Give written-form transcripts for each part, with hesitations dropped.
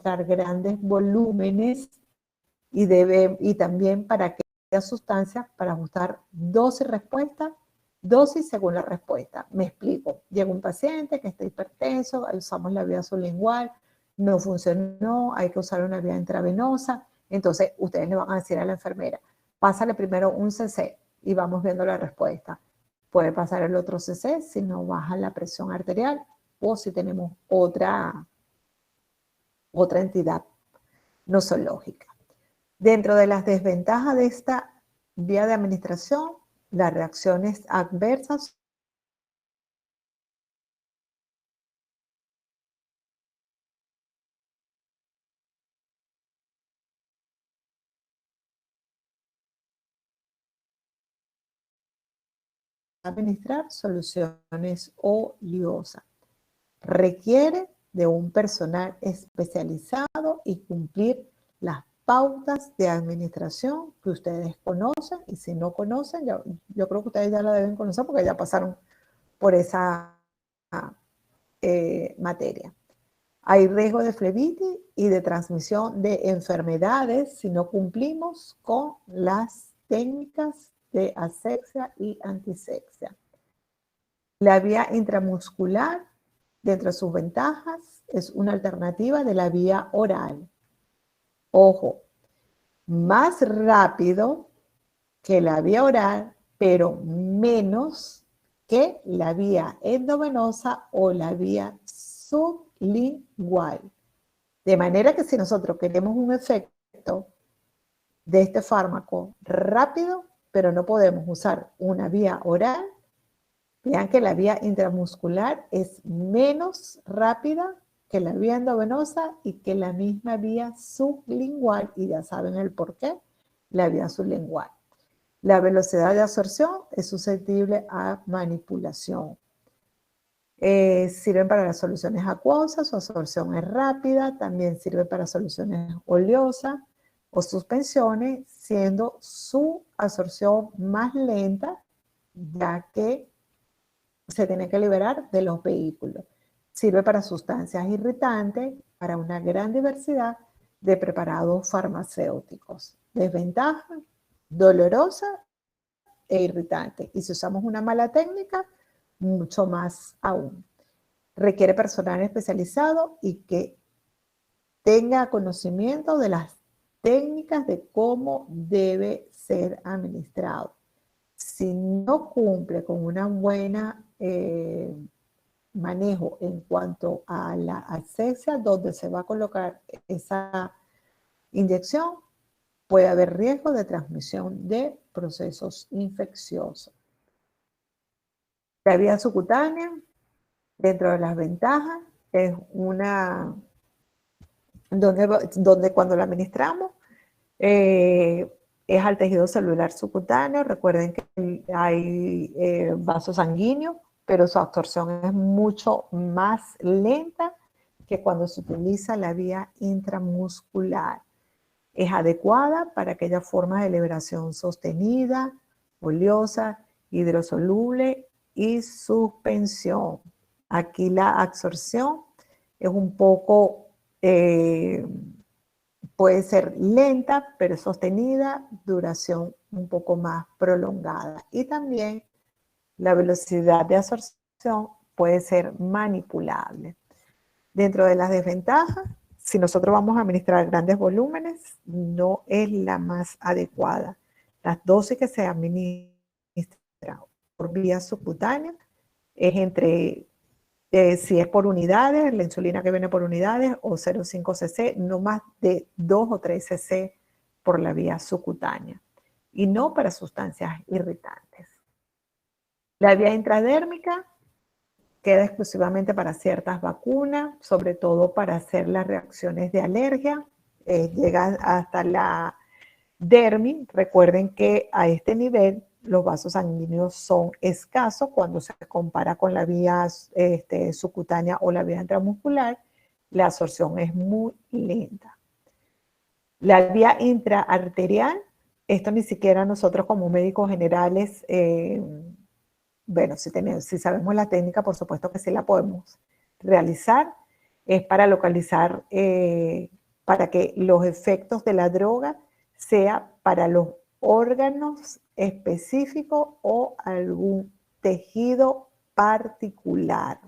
administrar grandes volúmenes y también para aquellas sustancias para ajustar dosis-respuesta, dosis según la respuesta. Me explico. Llega un paciente que está hipertenso, usamos la vía sublingual, no funcionó, hay que usar una vía intravenosa. Entonces, ustedes le van a decir a la enfermera, pásale primero un cc y vamos viendo la respuesta. Puede pasar el otro cc si no baja la presión arterial o si tenemos otra entidad nosológica. Dentro de las desventajas de esta vía de administración, las reacciones adversas administrar soluciones oleosas. Requiere de un personal especializado y cumplir las pautas de administración que ustedes conocen, y si no conocen, yo creo que ustedes ya la deben conocer porque ya pasaron por esa materia. Hay riesgo de flebitis y de transmisión de enfermedades si no cumplimos con las técnicas de asepsia y antisepsia. La vía intramuscular, dentro de sus ventajas, es una alternativa de la vía oral. Ojo, más rápido que la vía oral, pero menos que la vía endovenosa o la vía sublingual. De manera que si nosotros queremos un efecto de este fármaco rápido, pero no podemos usar una vía oral, vean que la vía intramuscular es menos rápida que la vía endovenosa y que la misma vía sublingual, y ya saben el por qué, la vía sublingual. La velocidad de absorción es susceptible a manipulación. Sirven para las soluciones acuosas, su absorción es rápida, también sirve para soluciones oleosas o suspensiones, siendo su absorción más lenta, ya que se tiene que liberar de los vehículos. Sirve para sustancias irritantes, para una gran diversidad de preparados farmacéuticos. Desventaja, dolorosa e irritante. Y si usamos una mala técnica, mucho más aún. Requiere personal especializado y que tenga conocimiento de las técnicas de cómo debe ser administrado. Si no cumple con una buena manejo en cuanto a la asepsia donde se va a colocar esa inyección, puede haber riesgo de transmisión de procesos infecciosos. La vía subcutánea, dentro de las ventajas, es una donde cuando la administramos es al tejido celular subcutáneo. Recuerden que hay vasos sanguíneos, pero su absorción es mucho más lenta que cuando se utiliza la vía intramuscular. Es adecuada para aquellas formas de liberación sostenida, oleosa, hidrosoluble y suspensión. Aquí la absorción es un poco, puede ser lenta, pero sostenida, duración un poco más prolongada. Y también la velocidad de absorción puede ser manipulable. Dentro de las desventajas, si nosotros vamos a administrar grandes volúmenes, no es la más adecuada. Las dosis que se administran por vía subcutánea es entre, si es por unidades, la insulina que viene por unidades, o 0,5 cc, no más de 2 o 3 cc por la vía subcutánea, y no para sustancias irritantes. La vía intradérmica queda exclusivamente para ciertas vacunas, sobre todo para hacer las reacciones de alergia. Llega hasta la dermis. Recuerden que a este nivel los vasos sanguíneos son escasos cuando se compara con la vía subcutánea o la vía intramuscular. La absorción es muy lenta. La vía intraarterial, esto ni siquiera nosotros como médicos generales, bueno, si sabemos la técnica, por supuesto que sí la podemos realizar. es para localizar, para que los efectos de la droga sea para los órganos específicos o algún tejido particular.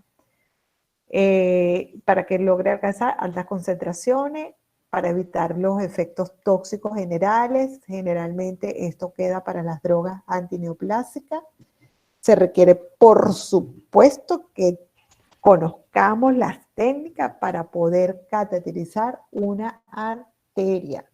Para que logre alcanzar altas concentraciones, para evitar los efectos tóxicos generales. Generalmente esto queda para las drogas antineoplásicas. Se requiere, por supuesto, que conozcamos las técnicas para poder cateterizar una arteria,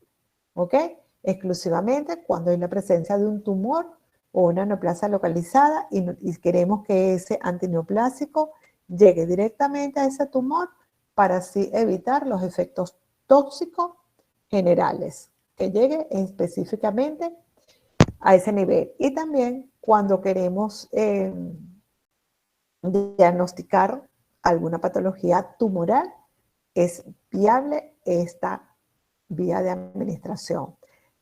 ¿ok? Exclusivamente cuando hay la presencia de un tumor o una neoplasia localizada y queremos que ese antineoplásico llegue directamente a ese tumor para así evitar los efectos tóxicos generales, que llegue específicamente a ese nivel. Y también cuando queremos diagnosticar alguna patología tumoral, es viable esta vía de administración.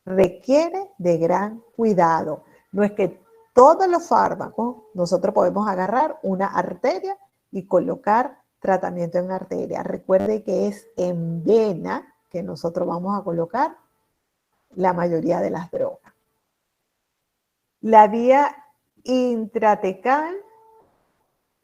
Requiere de gran cuidado. No es que todos los fármacos, nosotros podemos agarrar una arteria y colocar tratamiento en arteria. Recuerde que es en vena que nosotros vamos a colocar la mayoría de las drogas. La vía intratecal,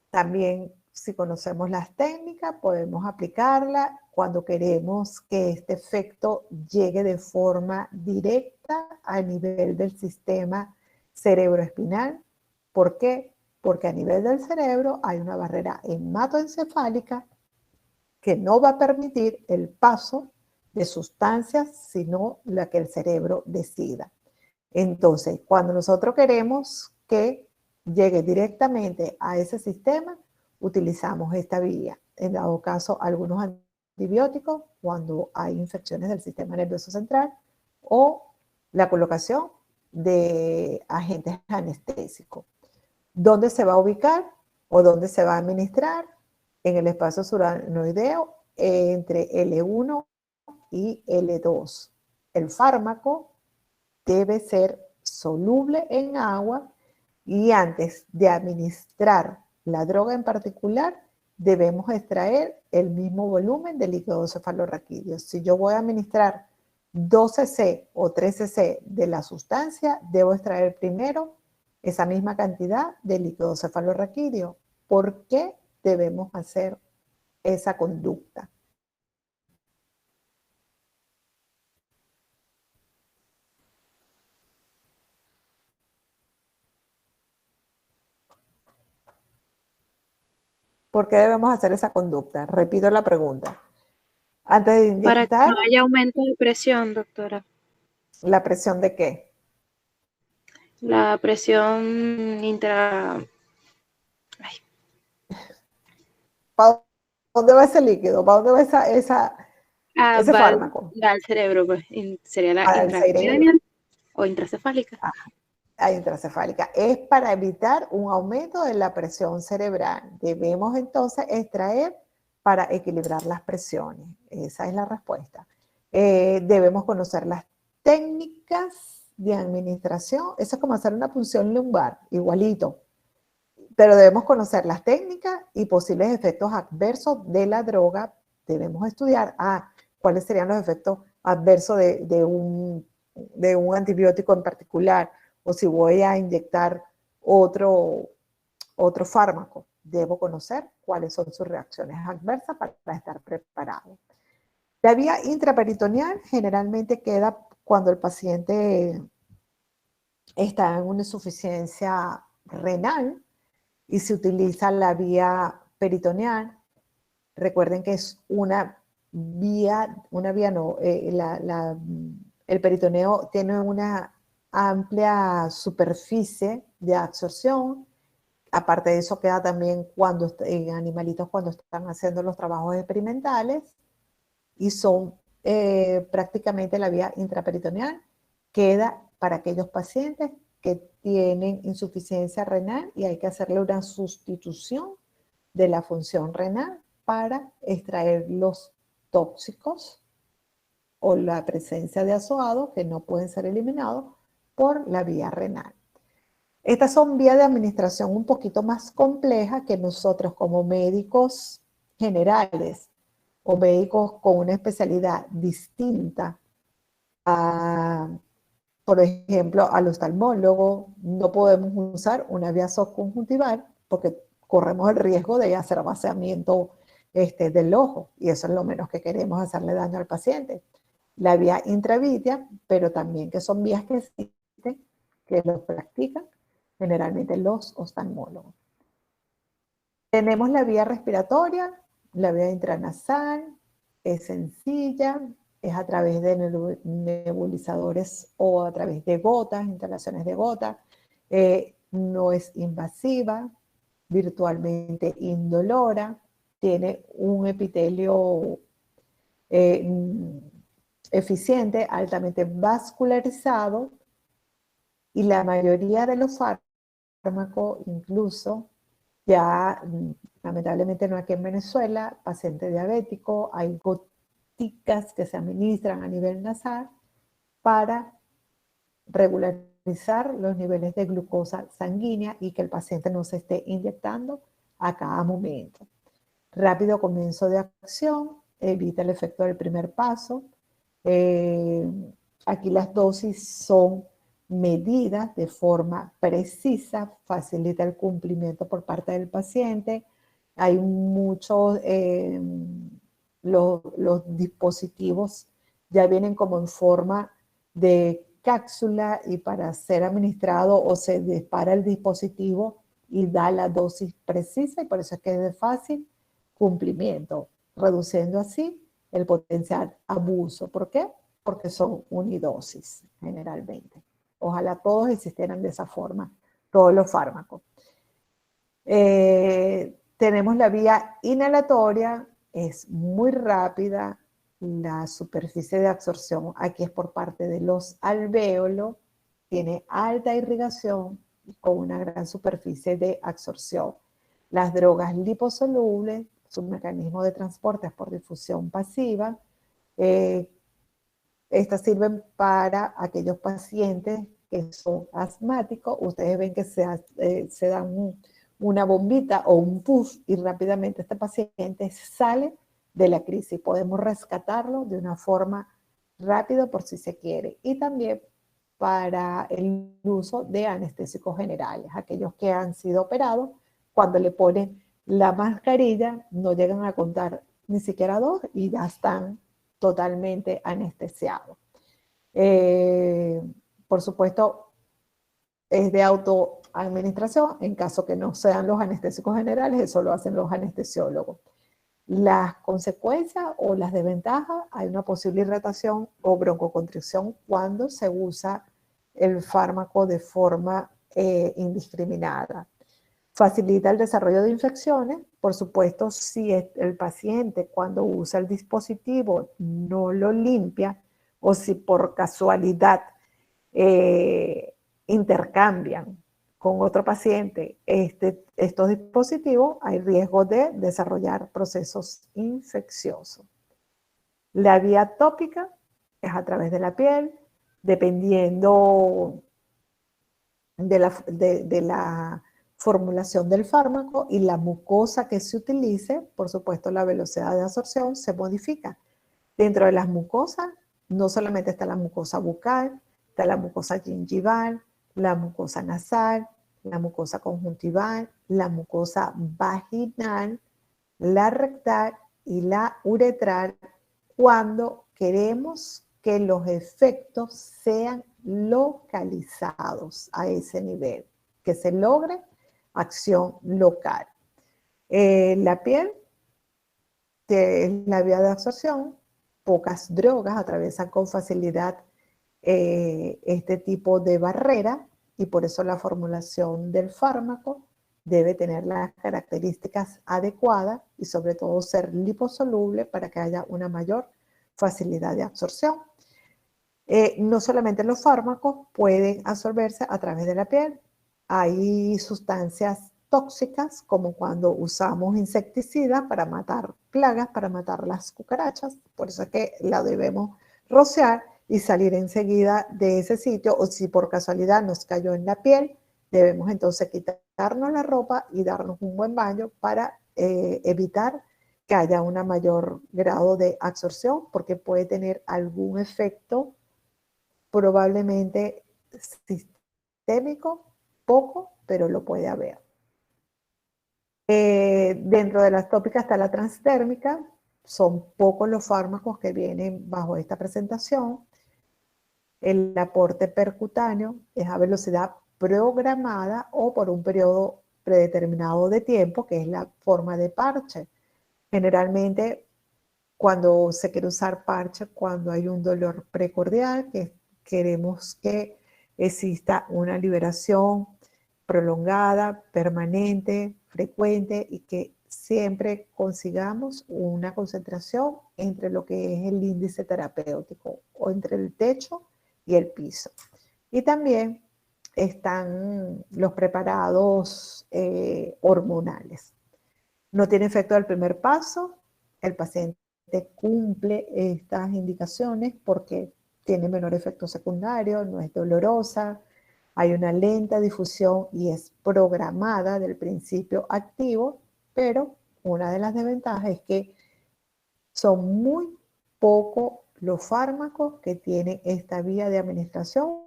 también si conocemos las técnicas, podemos aplicarla cuando queremos que este efecto llegue de forma directa a nivel del sistema cerebroespinal. ¿Por qué? Porque a nivel del cerebro hay una barrera hematoencefálica que no va a permitir el paso de sustancias, sino la que el cerebro decida. Entonces, cuando nosotros queremos que llegue directamente a ese sistema, utilizamos esta vía. En dado caso, algunos antibióticos cuando hay infecciones del sistema nervioso central o la colocación de agentes anestésicos. ¿Dónde se va a ubicar o dónde se va a administrar? En el espacio suranoideo entre L1 y L2. El fármaco debe ser soluble en agua y antes de administrar la droga en particular, debemos extraer el mismo volumen de líquido cefalorraquídeo. Si yo voy a administrar 12 cc o 13 cc de la sustancia, debo extraer primero esa misma cantidad de líquido cefalorraquídeo. ¿Por qué debemos hacer esa conducta? ¿Por qué debemos hacer esa conducta? Repito la pregunta. Antes de Para que inyectar, no haya aumento de presión, doctora. ¿la presión de qué? La presión intra... Ay, ¿Para dónde va ese líquido? ¿Para dónde va ese va fármaco? al cerebro, pues, sería la Al cerebro, intracranial o intracefálica. a intracefálica. Es para evitar un aumento de la presión cerebral. Debemos entonces extraer para equilibrar las presiones. Esa es la respuesta. Debemos conocer las técnicas de administración. Eso es como hacer una punción lumbar, igualito. Pero debemos conocer las técnicas y posibles efectos adversos de la droga. Debemos estudiar cuáles serían los efectos adversos de un antibiótico en particular, o si voy a inyectar otro fármaco. Debo conocer cuáles son sus reacciones adversas para estar preparado. La vía intraperitoneal generalmente queda cuando el paciente está en una insuficiencia renal y se utiliza la vía peritoneal. Recuerden que es una vía no, el peritoneo tiene una amplia superficie de absorción. Aparte de eso queda también en animalitos cuando están haciendo los trabajos experimentales y son prácticamente la vía intraperitoneal. Queda para aquellos pacientes que tienen insuficiencia renal y hay que hacerle una sustitución de la función renal para extraer los tóxicos o la presencia de azoados que no pueden ser eliminados por la vía renal. Estas son vías de administración un poquito más complejas que nosotros como médicos generales o médicos con una especialidad distinta a, por ejemplo, al oftalmólogo, no podemos usar una vía subconjuntival porque corremos el riesgo de hacer vaciamiento del ojo y eso es lo menos que queremos, hacerle daño al paciente. La vía intravitea, pero también que son vías que existen, que los practican generalmente los oftalmólogos. Tenemos la vía respiratoria, la vía intranasal, es sencilla, es a través de nebulizadores o a través de gotas, instalaciones de gotas, no es invasiva, virtualmente indolora, tiene un epitelio eficiente, altamente vascularizado, y la mayoría de los fármacos, incluso ya lamentablemente no aquí en Venezuela, paciente diabético, hay goticas que se administran a nivel nasal para regularizar los niveles de glucosa sanguínea y que el paciente no se esté inyectando a cada momento. Rápido comienzo de acción, evita el efecto del primer paso. Aquí las dosis son medidas de forma precisa, facilita el cumplimiento por parte del paciente. Hay muchos, los dispositivos ya vienen como en forma de cápsula y para ser administrado o se dispara el dispositivo y da la dosis precisa y por eso es que es de fácil cumplimiento, reduciendo así el potencial abuso. ¿Por qué? Porque son unidosis generalmente. Ojalá todos existieran de esa forma, todos los fármacos. Tenemos la vía inhalatoria, es muy rápida, la superficie de absorción aquí es por parte de los alvéolos, tiene alta irrigación con una gran superficie de absorción. Las drogas liposolubles, su mecanismo de transporte es por difusión pasiva. Estas sirven para aquellos pacientes que son asmáticos. Ustedes ven que se dan una bombita o un puff y rápidamente este paciente sale de la crisis. Podemos rescatarlo de una forma rápida por si se quiere. Y también para el uso de anestésicos generales. Aquellos que han sido operados, cuando le ponen la mascarilla, no llegan a contar ni siquiera 2 y ya están totalmente anestesiados. Por supuesto, es de autoadministración, en caso que no sean los anestésicos generales, eso lo hacen los anestesiólogos. Las consecuencias o las desventajas, hay una posible irritación o broncoconstricción cuando se usa el fármaco de forma indiscriminada. Facilita el desarrollo de infecciones, por supuesto, si el paciente cuando usa el dispositivo no lo limpia o si por casualidad intercambian con otro paciente estos dispositivos, hay riesgo de desarrollar procesos infecciosos. La vía tópica es a través de la piel, dependiendo de la formulación del fármaco y la mucosa que se utilice, por supuesto la velocidad de absorción se modifica. Dentro de las mucosas, no solamente está la mucosa bucal, está la mucosa gingival, la mucosa nasal, la mucosa conjuntival, la mucosa vaginal, la rectal y la uretral, cuando queremos que los efectos sean localizados a ese nivel, que se logre acción local. La piel, que es la vía de absorción, pocas drogas atraviesan con facilidad este tipo de barrera y por eso la formulación del fármaco debe tener las características adecuadas y sobre todo ser liposoluble para que haya una mayor facilidad de absorción. No solamente los fármacos pueden absorberse a través de la piel, hay sustancias tóxicas como cuando usamos insecticidas para matar plagas, para matar las cucarachas, por eso es que la debemos rociar y salir enseguida de ese sitio, o si por casualidad nos cayó en la piel, debemos entonces quitarnos la ropa y darnos un buen baño para evitar que haya un mayor grado de absorción, porque puede tener algún efecto probablemente sistémico, poco, pero lo puede haber. Dentro de las tópicas está la transdérmica, son pocos los fármacos que vienen bajo esta presentación. El aporte percutáneo es a velocidad programada o por un periodo predeterminado de tiempo, que es la forma de parche. Generalmente, cuando se quiere usar parche, cuando hay un dolor precordial, que queremos que exista una liberación prolongada, permanente, frecuente y que siempre consigamos una concentración entre lo que es el índice terapéutico o entre el techo y el piso. Y también están los preparados hormonales. No tiene efecto del primer paso, el paciente cumple estas indicaciones porque tiene menor efecto secundario, no es dolorosa, hay una lenta difusión y es programada del principio activo, pero una de las desventajas es que son muy pocos los fármacos que tienen esta vía de administración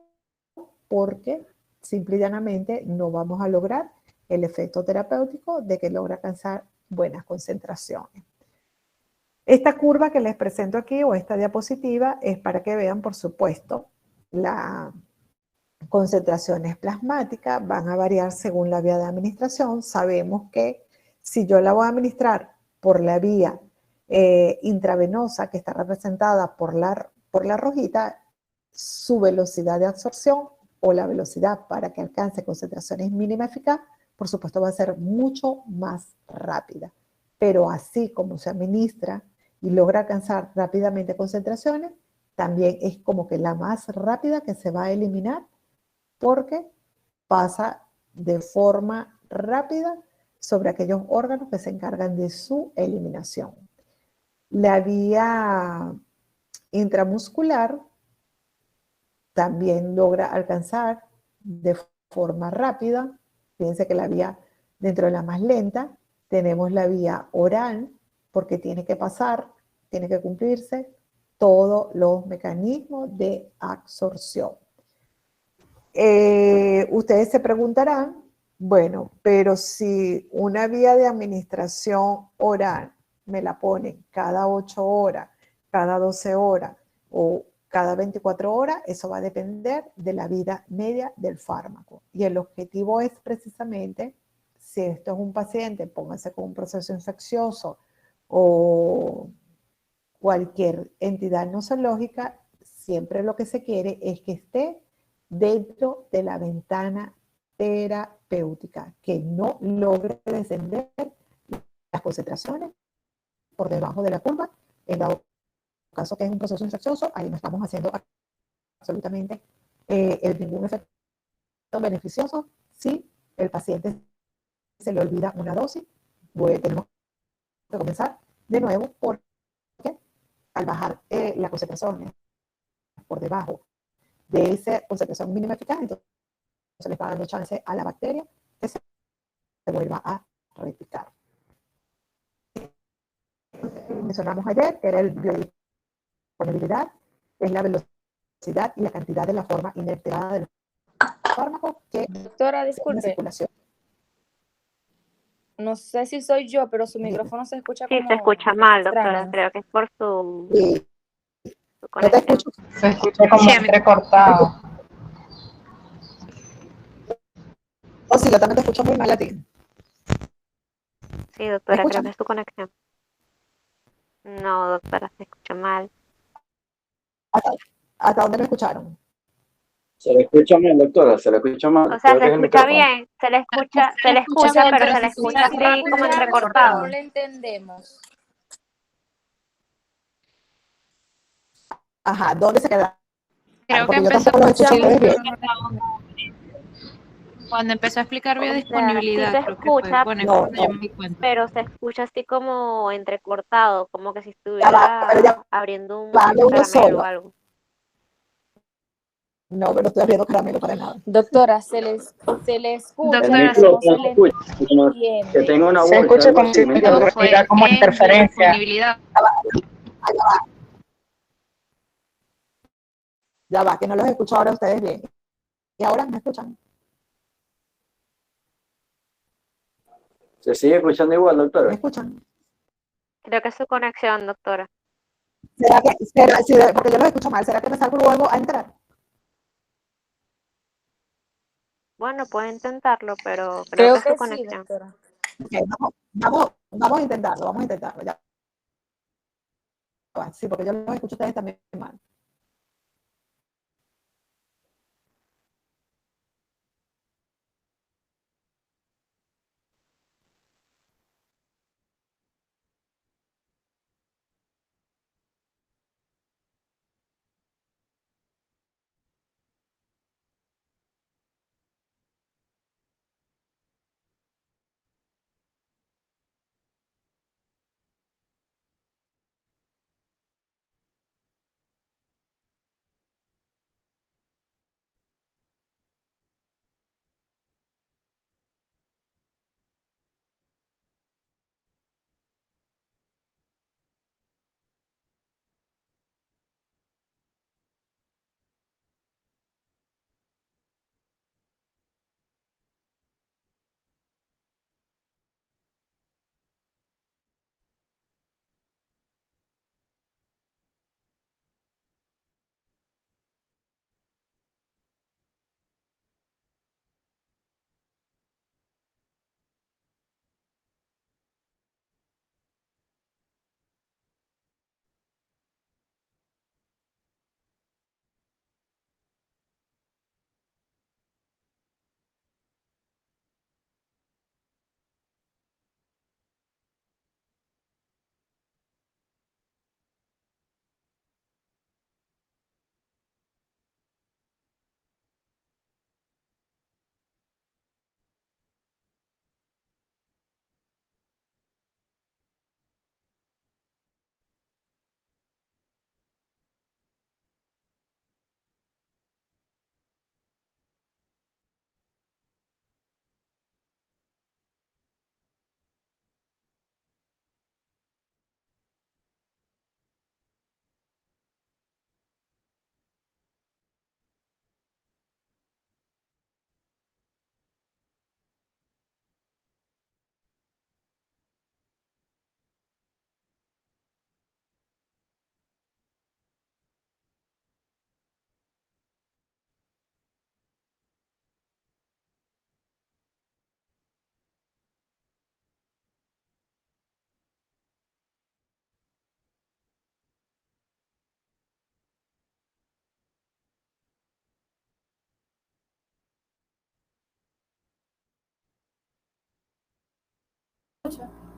porque simple y llanamente no vamos a lograr el efecto terapéutico de que logra alcanzar buenas concentraciones. Esta curva que les presento aquí o esta diapositiva es para que vean, por supuesto, las concentraciones plasmáticas van a variar según la vía de administración. Sabemos que si yo la voy a administrar por la vía intravenosa, que está representada por la rojita, su velocidad de absorción o la velocidad para que alcance concentraciones mínimas eficaces, por supuesto va a ser mucho más rápida. Pero así como se administra y logra alcanzar rápidamente concentraciones, también es como que la más rápida que se va a eliminar porque pasa de forma rápida sobre aquellos órganos que se encargan de su eliminación. La vía intramuscular también logra alcanzar de forma rápida. Fíjense que la vía dentro de la más lenta, tenemos la vía oral, porque tiene que pasar, tiene que cumplirse todos los mecanismos de absorción. Ustedes se preguntarán, bueno, pero si una vía de administración oral me la ponen cada 8 horas, cada 12 horas o cada 24 horas, eso va a depender de la vida media del fármaco. Y el objetivo es precisamente, si esto es un paciente, póngase con un proceso infeccioso o cualquier entidad nosológica, siempre lo que se quiere es que esté dentro de la ventana terapéutica, que no logre descender las concentraciones por debajo de la curva. En dado caso que es un proceso infeccioso, ahí no estamos haciendo absolutamente ningún efecto beneficioso. Si el paciente se le olvida una dosis, tenemos que comenzar de nuevo porque al bajar la concentración por debajo de esa concentración mínima eficaz, entonces le está dando chance a la bacteria que se vuelva a replicar. Mencionamos ayer que era el biodisponibilidad, es la velocidad y la cantidad de la forma inalterada del fármaco que Doctora, disculpe. No sé si soy yo, pero su micrófono se escucha como... Sí, se escucha mal, doctora. extraño. Creo que es por su no te conexión. escucho. Se escucha como entrecortado. O si yo también te escucho muy mal a ti. Sí, doctora, ¿Me creo escuchan? que es su conexión. No, doctora, se escucha mal. ¿Hasta dónde me escucharon? Se le escucha mal, doctora, se le escucha mal. O sea, Creo se que es el escucha micrófono. bien, se le escucha, bien, pero se le sí, escucha así como pero entrecortado. no le entendemos. Ajá, ¿dónde se queda? Creo que Porque yo empezó tampoco lo escuché a ustedes bien. cuando empezó a explicar O sea, biodisponibilidad, sí se creo que fue, escucha, bueno, No, cuando yo me di cuenta. pero se escucha así como entrecortado, como que si Ya va, pero estuviera ya abriendo un va, uno caramelo o solo. algo. No, pero estoy abriendo caramelo para nada. Doctora, se le escucha, El Doctora, pero no micrófono se se le escucha, como que entiende. tenga una Se bolsa, escucha algo como así, si ¿me no entiendes? fue tuviera como en su interferencia. disponibilidad. Ya va, que no los escucho ahora ustedes bien. ¿Y ahora me escuchan? ¿Se sigue escuchando igual, ¿Me doctora? escuchan? Creo que es su conexión, doctora. Porque yo los escucho mal, ¿será que me salgo y vuelvo a entrar? Bueno, puede intentarlo, pero creo que Creo es su que sí, conexión. doctora. Ok, vamos a intentarlo, vamos a intentarlo. Ya va. Sí, porque yo los escucho a ustedes también mal.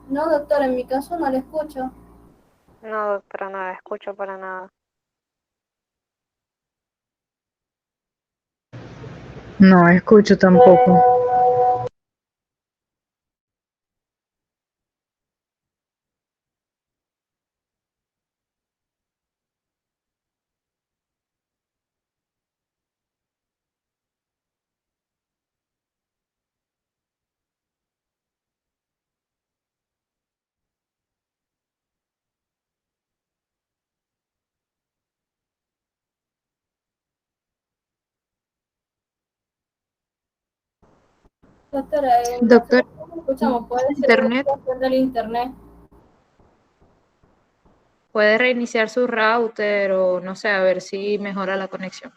No, doctora, en mi caso no la escucho. No, doctora, no la escucho para nada. No escucho tampoco. Doctora, en caso Doctor, de que no escuchamos, puede ser una internet, cuestión del internet. puede reiniciar su router o no sé, a ver si mejora la conexión.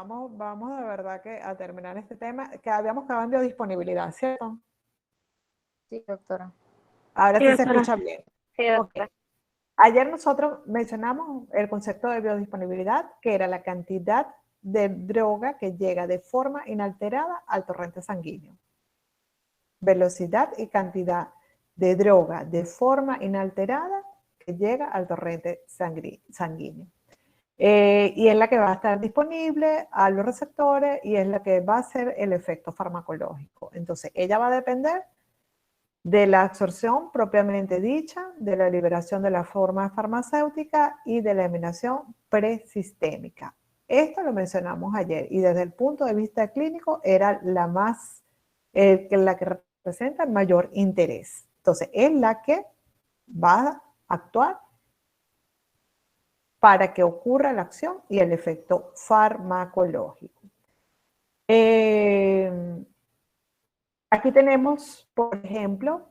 vamos de verdad que a terminar este tema, que habíamos quedado en biodisponibilidad, ¿cierto? Sí, doctora. Ahora Sí, sí se doctora. escucha bien. Sí, Ok. doctora. Ayer nosotros mencionamos el concepto de biodisponibilidad, que era la cantidad de droga que llega de forma inalterada al torrente sanguíneo. Velocidad y cantidad de droga de forma inalterada que llega al torrente sanguíneo. Y es la que va a estar disponible a los receptores y es la que va a hacer el efecto farmacológico. Entonces, ella va a depender de la absorción propiamente dicha, de la liberación de la forma farmacéutica y de la eliminación presistémica. Esto lo mencionamos ayer y desde el punto de vista clínico era la que representa el mayor interés. Entonces, es la que va a actuar para que ocurra la acción y el efecto farmacológico. Aquí tenemos, por ejemplo,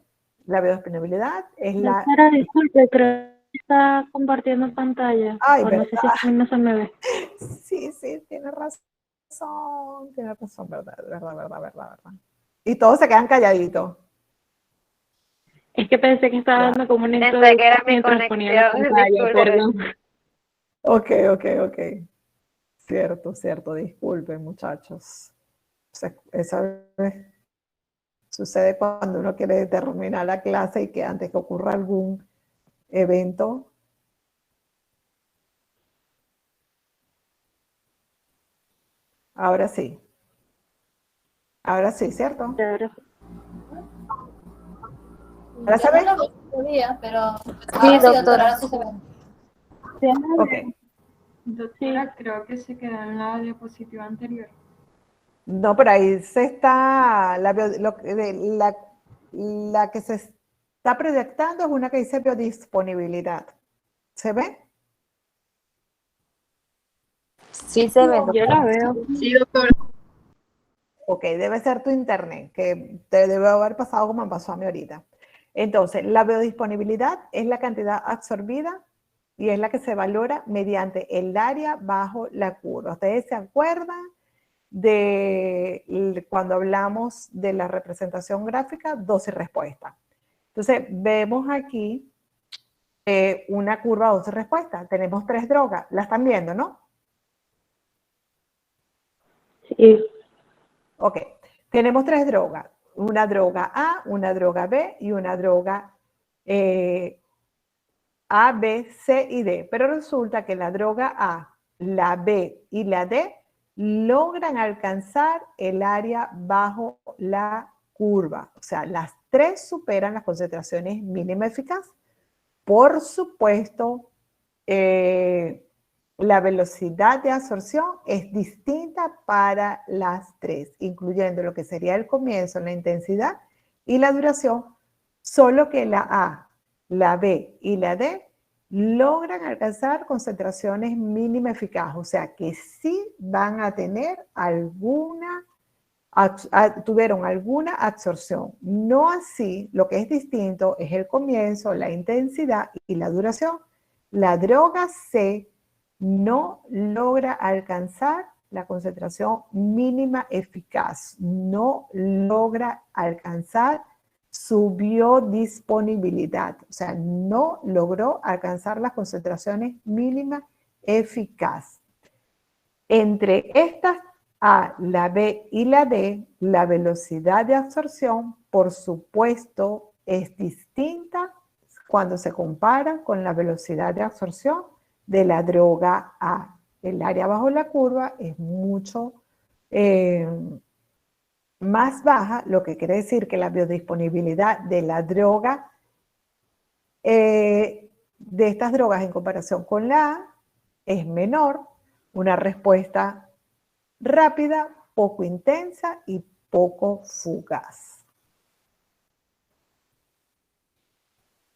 la biodisponibilidad es la... Doctora, disculpe, creo que está compartiendo pantalla. Ay, O no sé si ¿verdad? a mí no se me ve. Sí, tiene razón, verdad. Y todos se quedan calladitos. Es que pensé que estaba dando como una Pensé que era mi mientras ponía la conexión, pantalla, disculpe. perdón. Ok. Cierto, disculpen muchachos. Esa vez sucede cuando uno quiere terminar la clase y que antes que ocurra algún evento. Ahora sí, ¿cierto? ¿Ahora se ve? Yo no lo podía, pero Sí, ahora sí, doctora. ahora sí se ve. Ok. Doctora, creo que se quedó en la diapositiva anterior. No, pero ahí se está, la que se está proyectando es una que dice biodisponibilidad. ¿Se ve? Sí se ve, Yo doctora. la veo. Sí, doctora. Ok, debe ser tu internet, que te debe haber pasado como me pasó a mí ahorita. Entonces, la biodisponibilidad es la cantidad absorbida y es la que se valora mediante el área bajo la curva. ¿Ustedes se acuerdan de cuando hablamos de la representación gráfica, dosis respuesta? Entonces, vemos aquí una curva dosis respuesta. Tenemos 3 drogas. ¿La están viendo, no? Sí. Ok. Tenemos 3 drogas. Una droga A, una droga B y una droga A, B, C y D. Pero resulta que la droga A, la B y la D logran alcanzar el área bajo la curva. O sea, las 3 superan las concentraciones mínima eficaz. Por supuesto, la velocidad de absorción es distinta para las 3, incluyendo lo que sería el comienzo, la intensidad y la duración, solo que la A, la B y la D logran alcanzar concentraciones mínima eficaz, o sea que sí van a tener tuvieron alguna absorción. No así, lo que es distinto es el comienzo, la intensidad y la duración. La droga C no logra alcanzar la concentración mínima eficaz, no logra alcanzar su biodisponibilidad, o sea, no logró alcanzar las concentraciones mínimas eficaz. Entre estas A, la B y la D, la velocidad de absorción, por supuesto, es distinta cuando se compara con la velocidad de absorción de la droga A. El área bajo la curva es mucho más baja, lo que quiere decir que la biodisponibilidad de la droga, de estas drogas en comparación con la A, es menor, una respuesta rápida, poco intensa y poco fugaz.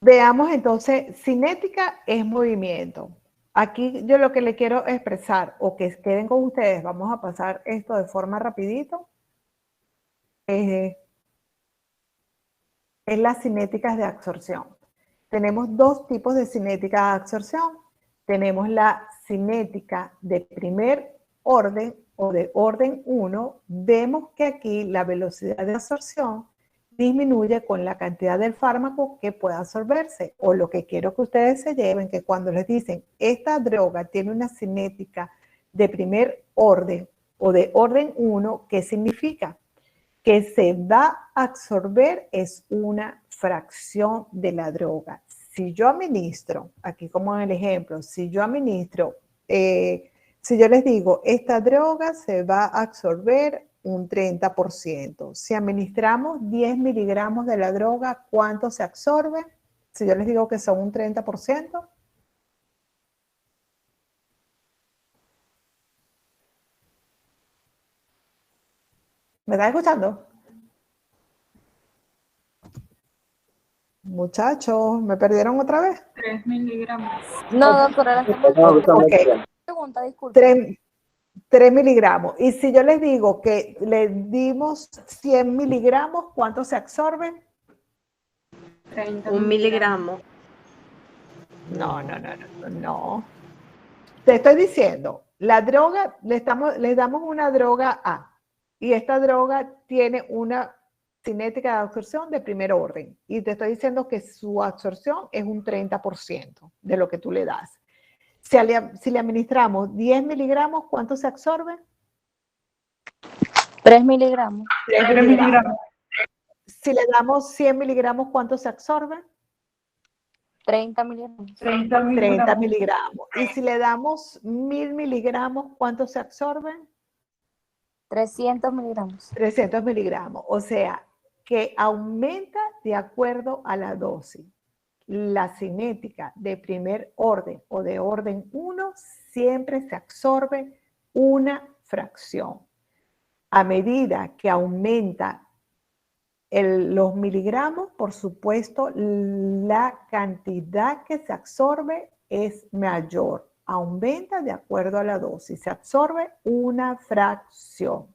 Veamos entonces, cinética es movimiento. Aquí yo lo que le quiero expresar, o que queden con ustedes, vamos a pasar esto de forma rapidito, es las cinéticas de absorción. Tenemos 2 tipos de cinética de absorción. Tenemos la cinética de primer orden o de orden 1, vemos que aquí la velocidad de absorción disminuye con la cantidad del fármaco que pueda absorberse. O lo que quiero que ustedes se lleven, que cuando les dicen, esta droga tiene una cinética de primer orden o de orden 1, ¿qué significa? Que se va a absorber es una fracción de la droga. Si yo administro, aquí como en el ejemplo, si yo administro, si yo les digo, esta droga se va a absorber un 30%. Si administramos 10 miligramos de la droga, ¿cuánto se absorbe? Si yo les digo que son un 30%. ¿Me están escuchando? Muchachos, ¿me perdieron otra vez? 3 miligramos. No, doctora, la estamos Ok. pregunta, disculpe. 3 miligramos. Y si yo les digo que le dimos 100 miligramos, ¿cuánto se absorbe? 30 1 miligramo. No. Te estoy diciendo, la droga, les damos una droga A y esta droga tiene una cinética de absorción de primer orden y te estoy diciendo que su absorción es un 30% de lo que tú le das. Si le administramos 10 miligramos, ¿cuánto se absorbe? 3 miligramos. 3 miligramos. Si le damos 100 miligramos, ¿cuánto se absorbe? 30 miligramos. 30 miligramos. Y si le damos 1000 miligramos, ¿cuánto se absorbe? 300 miligramos. 300 miligramos. O sea, que aumenta de acuerdo a la dosis. La cinética de primer orden o de orden 1 siempre se absorbe una fracción. A medida que aumenta los miligramos, por supuesto, la cantidad que se absorbe es mayor. Aumenta de acuerdo a la dosis. Se absorbe una fracción.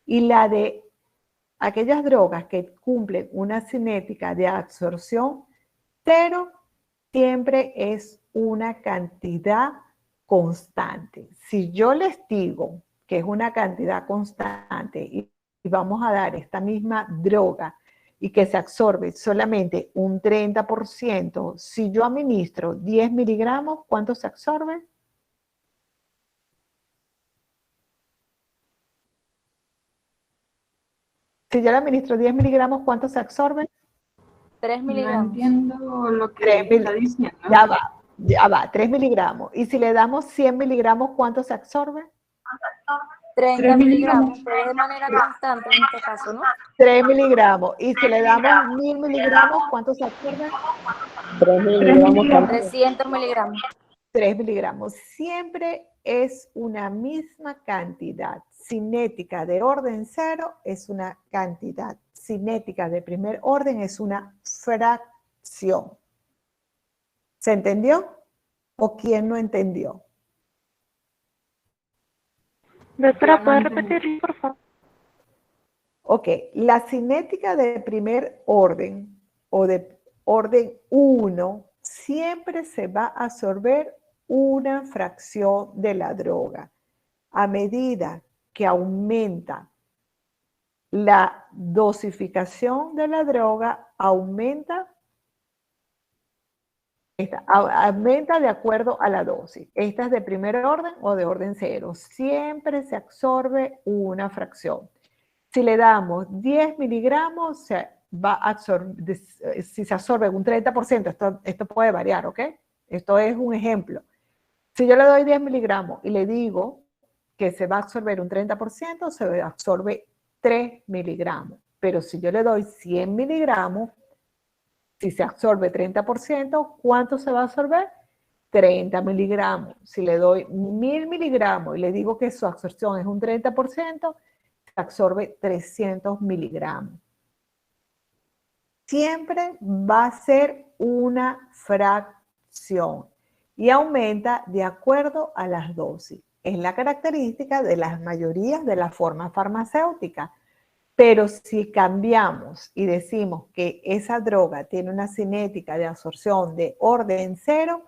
Y la de aquellas drogas que cumplen una cinética de absorción 0 siempre es una cantidad constante. Si yo les digo que es una cantidad constante y vamos a dar esta misma droga y que se absorbe solamente un 30%, si yo administro 10 miligramos, ¿cuánto se absorbe? Si yo le administro 10 miligramos, ¿cuánto se absorbe? 3 No miligramos. entiendo lo que 3 está diciendo. Ya va, 3 miligramos. Y si le damos 100 miligramos, ¿cuánto se absorbe? 30 miligramos, pero de manera constante en este caso, ¿no? 3 miligramos. Y si le damos 1000 miligramos, ¿cuánto se absorbe? 3 miligramos. 300 miligramos. 3 miligramos. Siempre es una misma cantidad. Cinética de orden 0 es una cantidad. Cinética de primer orden es una fracción. ¿Se entendió? ¿O quién no entendió? Doctora, ¿puede repetir, por favor? Ok, la cinética de primer orden o de orden 1 siempre se va a absorber una fracción de la droga. A medida que aumenta la dosificación de la droga, aumenta de acuerdo a la dosis. Esta es de primer orden o de orden 0. Siempre se absorbe una fracción. Si le damos 10 miligramos, se va a absorber, si se absorbe un 30%, esto puede variar, ¿ok? Esto es un ejemplo. Si yo le doy 10 miligramos y le digo que se va a absorber un 30%, se absorbe 3 miligramos. Pero si yo le doy 100 miligramos, si se absorbe 30%, ¿cuánto se va a absorber? 30 miligramos. Si le doy 1000 miligramos y le digo que su absorción es un 30%, se absorbe 300 miligramos. Siempre va a ser una fracción y aumenta de acuerdo a las dosis. Es la característica de las mayorías de las formas farmacéuticas. Pero si cambiamos y decimos que esa droga tiene una cinética de absorción de orden 0,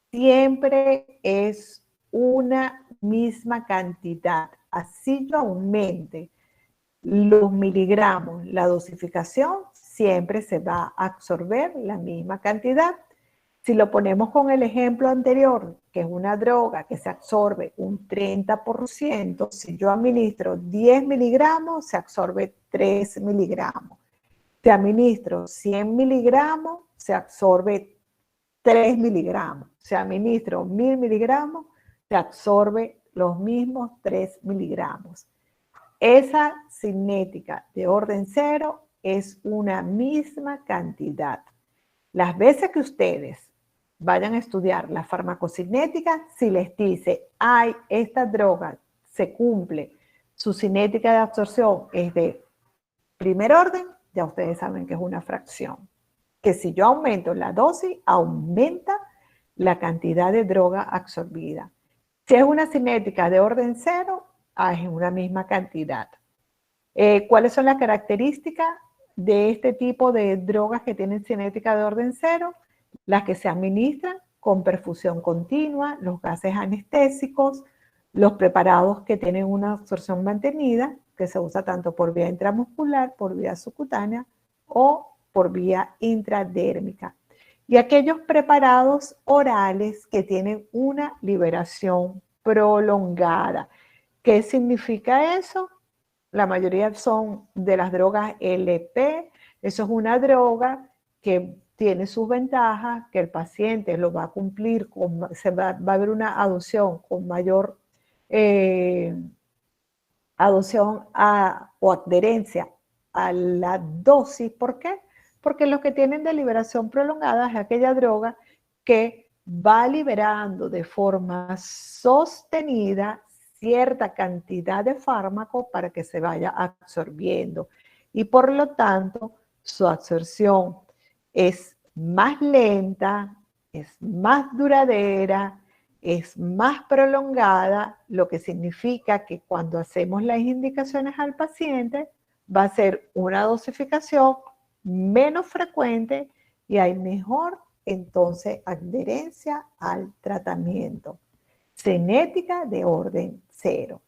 siempre es una misma cantidad. así yo aumente los miligramos, la dosificación, siempre se va a absorber la misma cantidad. Si lo ponemos con el ejemplo anterior, que es una droga que se absorbe un 30%, si yo administro 10 miligramos, se absorbe 3 miligramos. Si administro 100 miligramos, se absorbe 3 miligramos. Si administro 1000 miligramos, se absorbe los mismos 3 miligramos. Esa cinética de orden 0 es una misma cantidad. Las veces que ustedes vayan a estudiar la farmacocinética, si les dice, ay, esta droga se cumple, su cinética de absorción es de primer orden, ya ustedes saben que es una fracción. Que si yo aumento la dosis, aumenta la cantidad de droga absorbida. Si es una cinética de orden 0, es una misma cantidad. ¿Cuáles son las características de este tipo de drogas que tienen cinética de orden 0? Las que se administran con perfusión continua, los gases anestésicos, los preparados que tienen una absorción mantenida, que se usa tanto por vía intramuscular, por vía subcutánea o por vía intradérmica. Y aquellos preparados orales que tienen una liberación prolongada. ¿Qué significa eso? La mayoría son de las drogas LP. Eso es una droga que tiene sus ventajas, que el paciente lo va a cumplir, va a haber una adopción con mayor adopción o adherencia a la dosis. ¿Por qué? Porque los que tienen de liberación prolongada es aquella droga que va liberando de forma sostenida cierta cantidad de fármaco para que se vaya absorbiendo. Y por lo tanto, su absorción es más lenta, es más duradera, es más prolongada, lo que significa que cuando hacemos las indicaciones al paciente va a ser una dosificación menos frecuente y hay mejor entonces adherencia al tratamiento. Cinética de orden 0.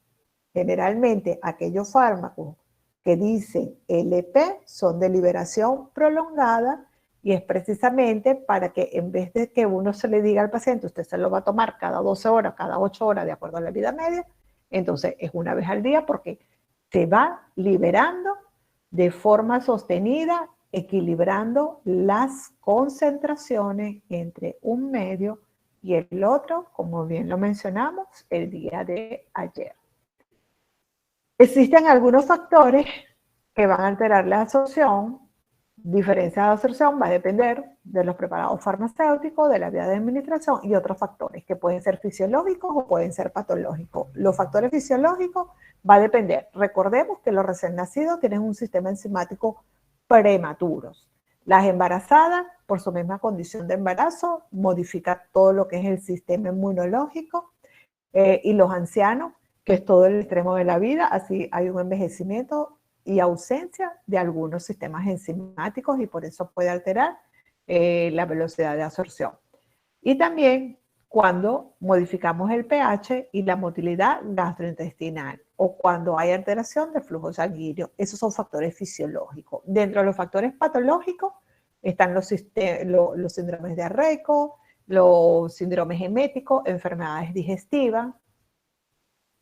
Generalmente aquellos fármacos que dicen LP son de liberación prolongada y es precisamente para que en vez de que uno se le diga al paciente, usted se lo va a tomar cada 12 horas, cada 8 horas, de acuerdo a la vida media, entonces es una vez al día porque se va liberando de forma sostenida, equilibrando las concentraciones entre un medio y el otro, como bien lo mencionamos el día de ayer. Existen algunos factores que van a alterar la absorción. Diferencia de absorción va a depender de los preparados farmacéuticos, de la vía de administración y otros factores que pueden ser fisiológicos o pueden ser patológicos. Los factores fisiológicos va a depender. Recordemos que los recién nacidos tienen un sistema enzimático prematuro. Las embarazadas, por su misma condición de embarazo, modifican todo lo que es el sistema inmunológico y los ancianos, que es todo el extremo de la vida, así hay un envejecimiento y ausencia de algunos sistemas enzimáticos y por eso puede alterar la velocidad de absorción. Y también cuando modificamos el pH y la motilidad gastrointestinal o cuando hay alteración del flujo sanguíneo. Esos son factores fisiológicos. Dentro de los factores patológicos están los síndromes diarreicos, los síndromes eméticos, enfermedades digestivas.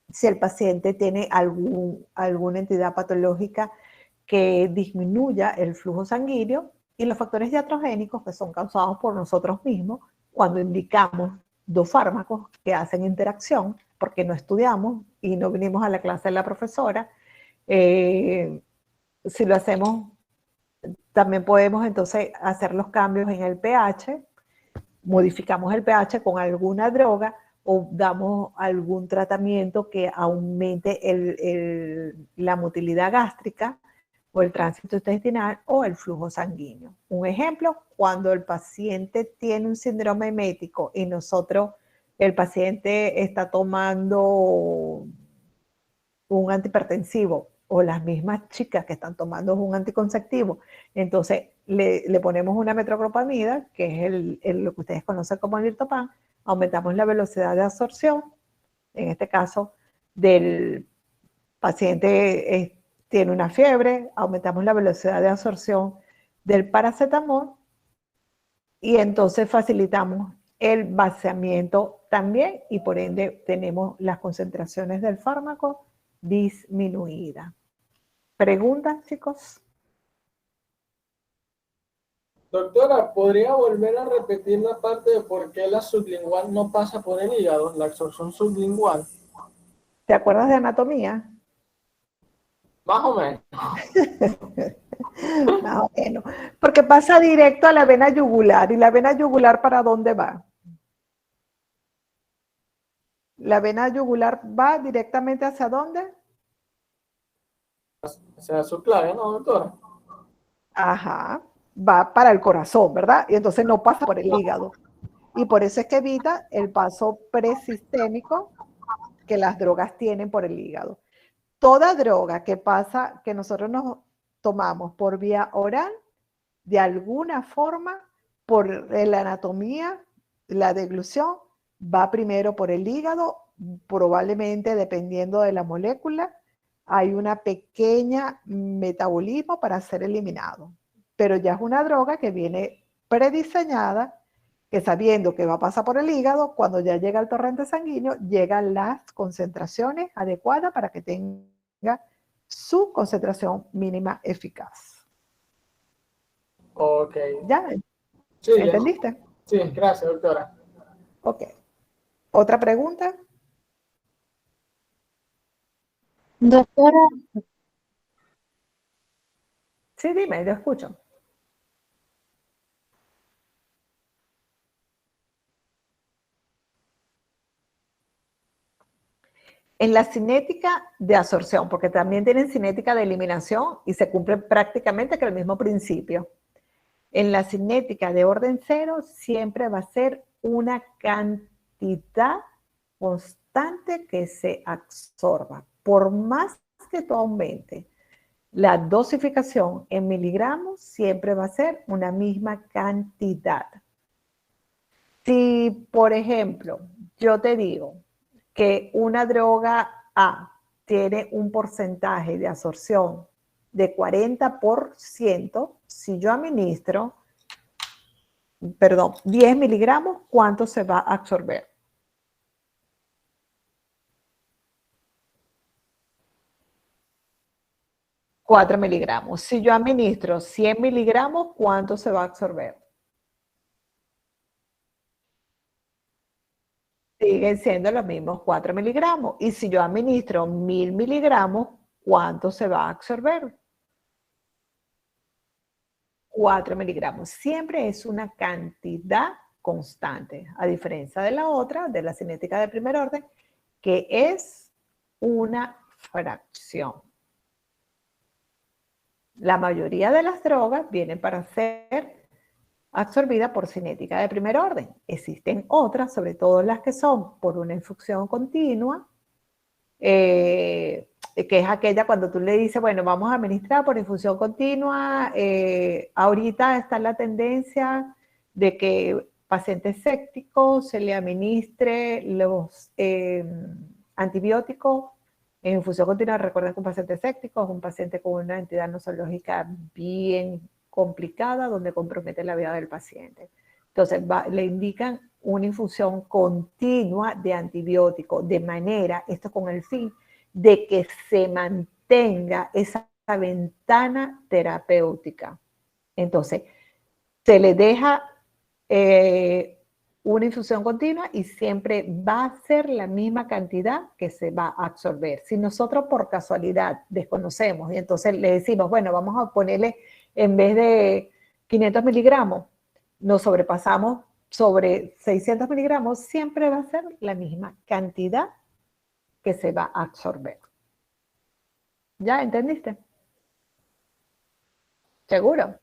Si el paciente tiene alguna entidad patológica que disminuya el flujo sanguíneo, y los factores iatrogénicos que son causados por nosotros mismos cuando indicamos dos fármacos que hacen interacción, porque no estudiamos y no vinimos a la clase de la profesora. Si lo hacemos, también podemos entonces hacer los cambios en el pH, modificamos el pH con alguna droga o damos algún tratamiento que aumente la motilidad gástrica o el tránsito intestinal o el flujo sanguíneo. Un ejemplo, cuando el paciente tiene un síndrome emético y el paciente está tomando un antihipertensivo o las mismas chicas que están tomando un anticonceptivo, entonces le ponemos una metoclopramida, que es lo que ustedes conocen como el Lirtopan, aumentamos la velocidad de absorción, en este caso del paciente tiene una fiebre, aumentamos la velocidad de absorción del paracetamol y entonces facilitamos el vaciamiento también y por ende tenemos las concentraciones del fármaco disminuidas. ¿Preguntas, chicos? Doctora, ¿podría volver a repetir la parte de por qué la sublingual no pasa por el hígado, la absorción sublingual? ¿Te acuerdas de anatomía? Más o menos. Más o menos. Porque pasa directo a la vena yugular. ¿Y la vena yugular para dónde va? ¿La vena yugular va directamente hacia dónde? Hacia su clave, ¿no, doctora? Ajá. Va para el corazón, ¿verdad? Y entonces no pasa por el hígado. Y por eso es que evita el paso presistémico que las drogas tienen por el hígado. Toda droga que pasa, que nosotros nos tomamos por vía oral, de alguna forma, por la anatomía, la deglución, va primero por el hígado, probablemente dependiendo de la molécula, hay una pequeña metabolismo para ser eliminado. Pero ya es una droga que viene prediseñada, que sabiendo que va a pasar por el hígado, cuando ya llega al torrente sanguíneo, llegan las concentraciones adecuadas para que tenga su concentración mínima eficaz. Ok. ¿Ya? Sí, ¿Entendiste? Sí, gracias, doctora. Ok. ¿Otra pregunta? Doctora, Sí, dime, yo escucho. En la cinética de absorción, porque también tienen cinética de eliminación y se cumple prácticamente con el mismo principio. En la cinética de orden cero siempre va a ser una cantidad constante que se absorba. Por más que tú aumente la dosificación en miligramos, siempre va a ser una misma cantidad. Si, por ejemplo, yo te digo que una droga A tiene un porcentaje de absorción de 40%, si yo administro, 10 miligramos, ¿cuánto se va a absorber? $4 miligramos. Si yo administro 100 miligramos, ¿cuánto se va a absorber? Siguen siendo los mismos 4 miligramos. Y si yo administro 1000 miligramos, ¿cuánto se va a absorber? 4 miligramos. Siempre es una cantidad constante, a diferencia de la otra, de la cinética de primer orden, que es una fracción. La mayoría de las drogas vienen para ser absorbidas por cinética de primer orden. Existen otras, sobre todo las que son por una infusión continua, que es aquella cuando tú le dices, bueno, vamos a administrar por infusión continua. Ahorita está la tendencia de que pacientes sépticos se le administre los antibióticos en infusión continua. Recuerden que un paciente séptico es un paciente con una entidad nosológica bien complicada, donde compromete la vida del paciente. Entonces, le indican una infusión continua de antibiótico, de manera, esto con el fin de que se mantenga esa ventana terapéutica. Entonces, se le deja una infusión continua y siempre va a ser la misma cantidad que se va a absorber. Si nosotros por casualidad desconocemos y entonces le decimos, bueno, vamos a ponerle en vez de 500 miligramos, nos sobrepasamos sobre 600 miligramos, siempre va a ser la misma cantidad que se va a absorber. ¿Ya entendiste? ¿Seguro?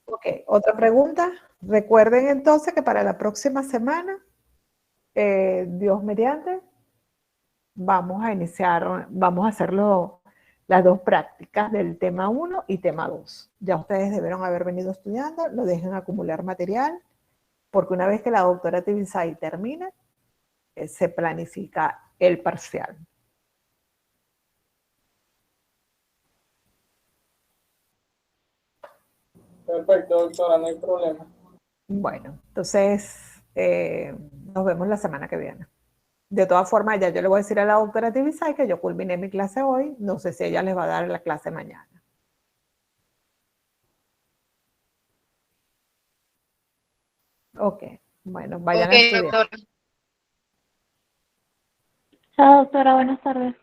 Ok, otra pregunta. Recuerden entonces que para la próxima semana, Dios mediante, vamos a hacerlo las dos prácticas del tema 1 y tema 2. Ya ustedes debieron haber venido estudiando, lo dejen acumular material, porque una vez que la doctora Tibisay termine, se planifica el parcial. Perfecto, doctora, no hay problema. Bueno, entonces nos vemos la semana que viene. De todas formas, ya yo le voy a decir a la doctora Tibisay que yo culminé mi clase hoy. No sé si ella les va a dar la clase mañana. Ok, bueno, vayan a estudiar. Chao, doctora, buenas tardes.